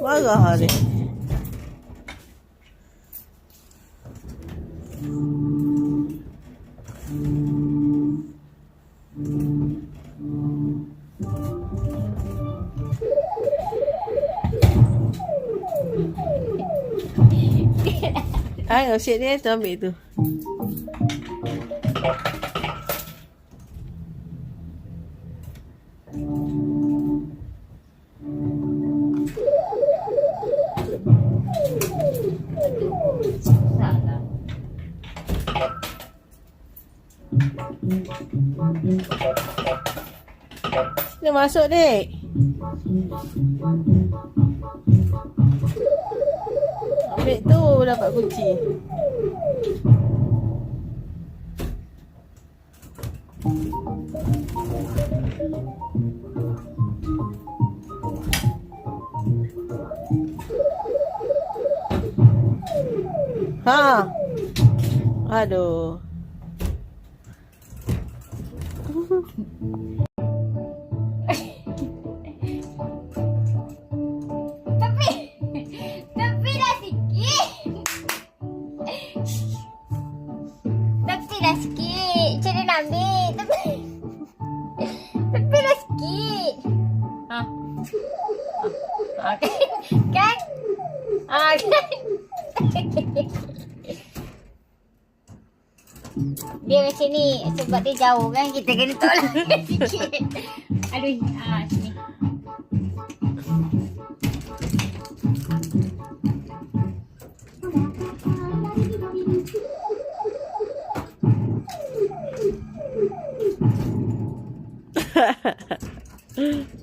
Marah dia. Ayo, sit dia tu ambil tu. Sini masuk, Dek. Ambil tu dapat kunci. Ha. Aduh. Tepi dah sikit. Tepi dah sikit. Macam mana nak ambil? Tepi dah sikit. Ha. Okay. Kan? Kan? Dia macam ni sebab dia jauh kan, kita kena tolak sikit. Aduh, sini.